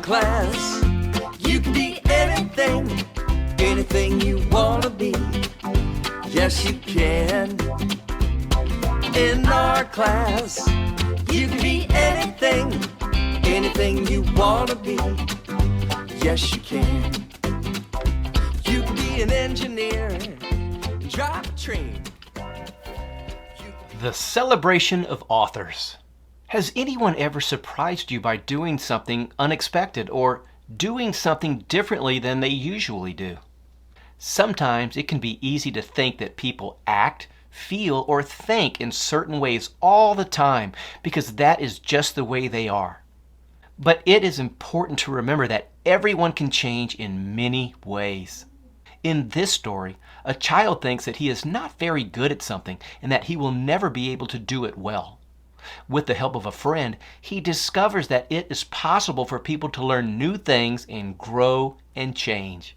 class, you can be anything, anything you want to be. Yes, you can. In our class, you can be anything, anything you want to be. Yes, you can. You can be an engineer and drive a train. The celebration of authors. Has anyone ever surprised you by doing something unexpected or doing something differently than they usually do? Sometimes it can be easy to think that people act, feel, or think in certain ways all the time because that is just the way they are. But it is important to remember that everyone can change in many ways. In this story, a child thinks that he is not very good at something and that he will never be able to do it well. With the help of a friend, he discovers that it is possible for people to learn new things and grow and change.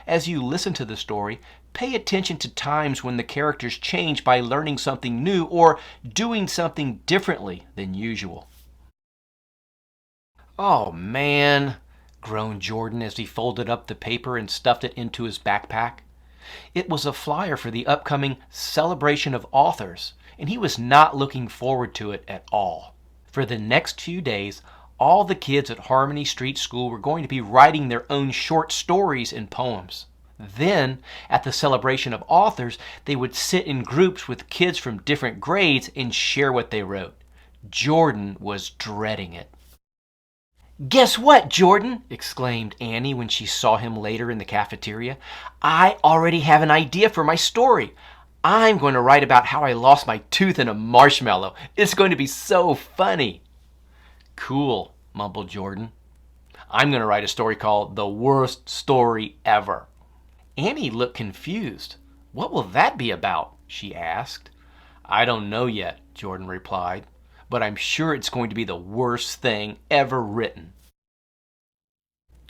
As you listen to the story, pay attention to times when the characters change by learning something new or doing something differently than usual. "Oh man," groaned Jordan as he folded up the paper and stuffed it into his backpack. It was a flyer for the upcoming celebration of authors, and he was not looking forward to it at all. For the next few days, all the kids at Harmony Street School were going to be writing their own short stories and poems. Then, at the celebration of authors, they would sit in groups with kids from different grades and share what they wrote. Jordan was dreading it. "Guess what, Jordan?" exclaimed Annie when she saw him later in the cafeteria. "I already have an idea for my story. I'm going to write about how I lost my tooth in a marshmallow. It's going to be so funny." "Cool," mumbled Jordan. "I'm going to write a story called The Worst Story Ever." Annie looked confused. "What will that be about?" she asked. "I don't know yet," Jordan replied, "but I'm sure it's going to be the worst thing ever written."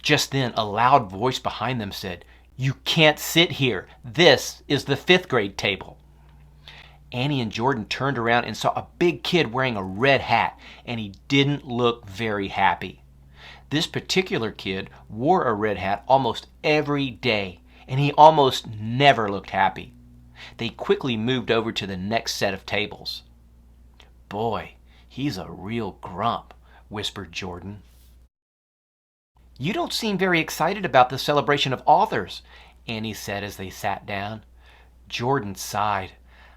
Just then, a loud voice behind them said, "You can't sit here. This is the 5th grade table." Annie and Jordan turned around and saw a big kid wearing a red hat, and he didn't look very happy. This particular kid wore a red hat almost every day, and he almost never looked happy. They quickly moved over to the next set of tables. "Boy, he's a real grump," whispered Jordan. "You don't seem very excited about the celebration of authors," Annie said as they sat down. Jordan sighed.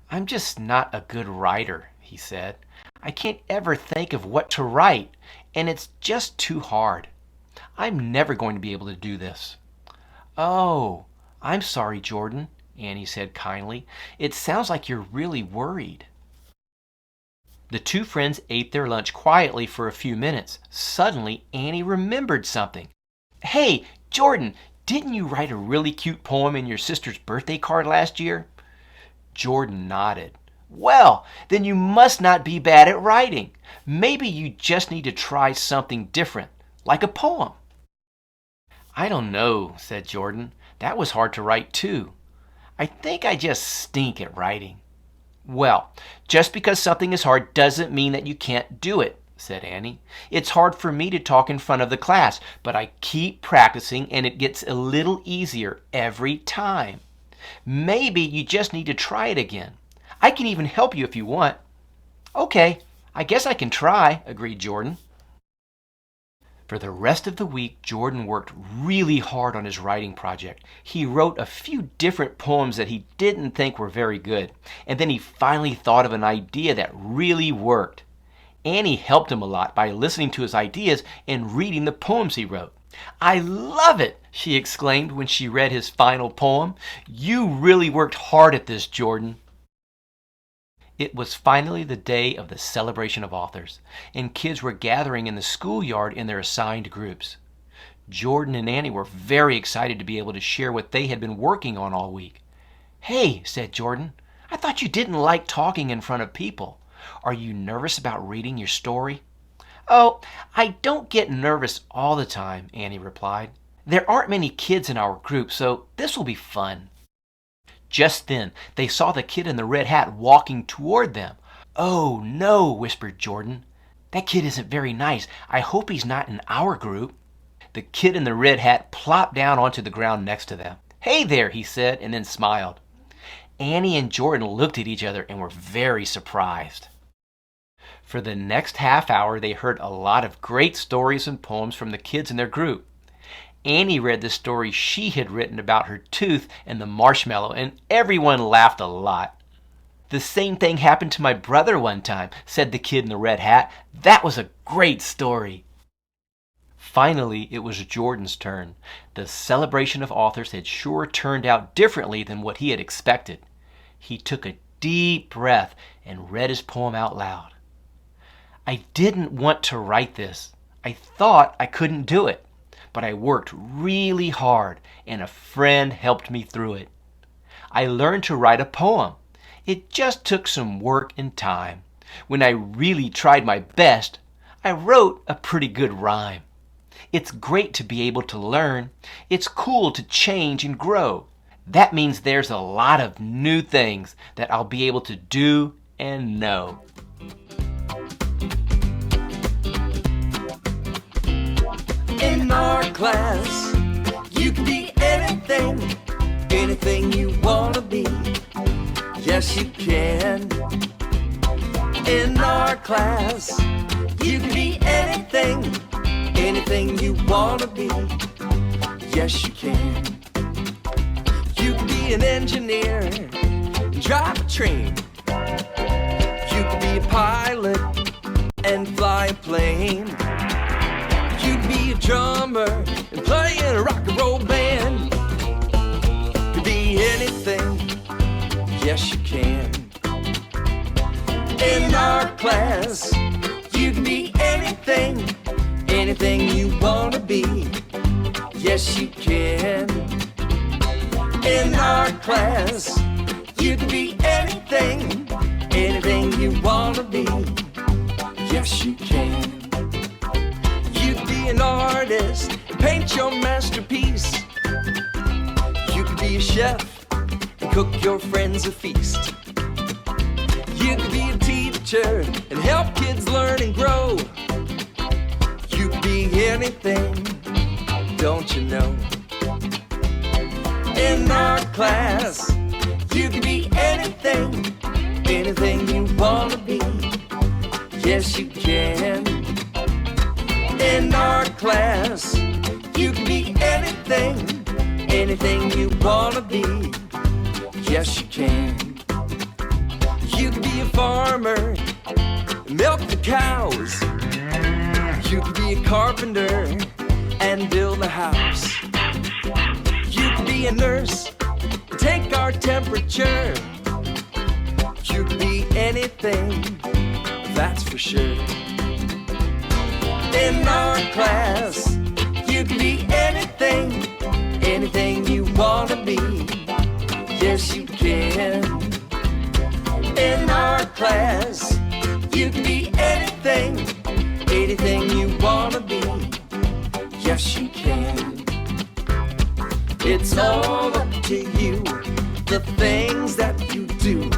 "I'm just not a good writer," he said. "I can't ever think of what to write, and it's just too hard. I'm never going to be able to do this." "Oh, I'm sorry, Jordan," Annie said kindly. "It sounds like you're really worried." The two friends ate their lunch quietly for a few minutes. Suddenly, Annie remembered something. "Hey, Jordan, didn't you write a really cute poem in your sister's birthday card last year?" Jordan nodded. "Well, then you must not be bad at writing. Maybe you just need to try something different, like a poem." "I don't know," said Jordan. "That was hard to write too. I think I just stink at writing." "Well, just because something is hard doesn't mean that you can't do it," said Annie. "It's hard for me to talk in front of the class, but I keep practicing and it gets a little easier every time. Maybe you just need to try it again. I can even help you if you want." "Okay, I guess I can try," agreed Jordan. For the rest of the week, Jordan worked really hard on his writing project. He wrote a few different poems that he didn't think were very good, and then he finally thought of an idea that really worked. Annie helped him a lot by listening to his ideas and reading the poems he wrote. "I love it," she exclaimed when she read his final poem. "You really worked hard at this, Jordan." It was finally the day of the celebration of authors, and kids were gathering in the schoolyard in their assigned groups. Jordan and Annie were very excited to be able to share what they had been working on all week. "Hey," said Jordan, "I thought you didn't like talking in front of people. Are you nervous about reading your story?" "Oh, I don't get nervous all the time," Annie replied. "There aren't many kids in our group, so this will be fun." Just then, they saw the kid in the red hat walking toward them. "Oh, no," whispered Jordan. "That kid isn't very nice. I hope he's not in our group." The kid in the red hat plopped down onto the ground next to them. "Hey there," he said, and then smiled. Annie and Jordan looked at each other and were very surprised. For the next half hour, they heard a lot of great stories and poems from the kids in their group. Annie read the story she had written about her tooth and the marshmallow, and everyone laughed a lot. "The same thing happened to my brother one time," said the kid in the red hat. "That was a great story." Finally, it was Jordan's turn. The celebration of authors had sure turned out differently than what he had expected. He took a deep breath and read his poem out loud. "I didn't want to write this. I thought I couldn't do it. But I worked really hard, and a friend helped me through it. I learned to write a poem. It just took some work and time. When I really tried my best, I wrote a pretty good rhyme. It's great to be able to learn. It's cool to change and grow. That means there's a lot of new things that I'll be able to do and know." In our class, you can be anything, anything you wanna be. Yes, you can. In our class, you can be anything, anything you wanna be. Yes, you can. You can be an engineer and drive a train. You can be a pilot and fly a plane. You can be a drummer and play in a rock and roll band. You can be anything, yes you can. In our class, you can be anything, anything you wanna be. Yes you can. In our class, you can be anything, anything you wanna be. Yes you can. You can be an artist and paint your masterpiece. You can be a chef and cook your friends a feast. You can be a teacher and help kids learn and grow. You can be anything, don't you know? In our class, you can be anything, anything you wanna be. Yes you can. In our class, you can be anything, anything you wanna be. Yes you can. You can be a farmer, milk the cows. You can be a carpenter and build a house. You can be a nurse, take our temperature. You can be anything, that's for sure. In our class, you can be anything, anything you wanna be. Yes, you can. In our class, you can be anything, anything you wanna be. Yes, you can. It's all up to you, the things that you do.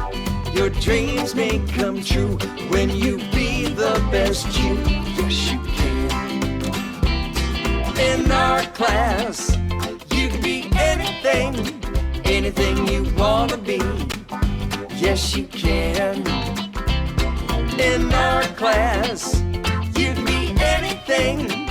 Your dreams may come true when you be the best you. Yes, you can. In our class, you can be anything, anything you wanna be. Yes, you can. In our class, you can be anything,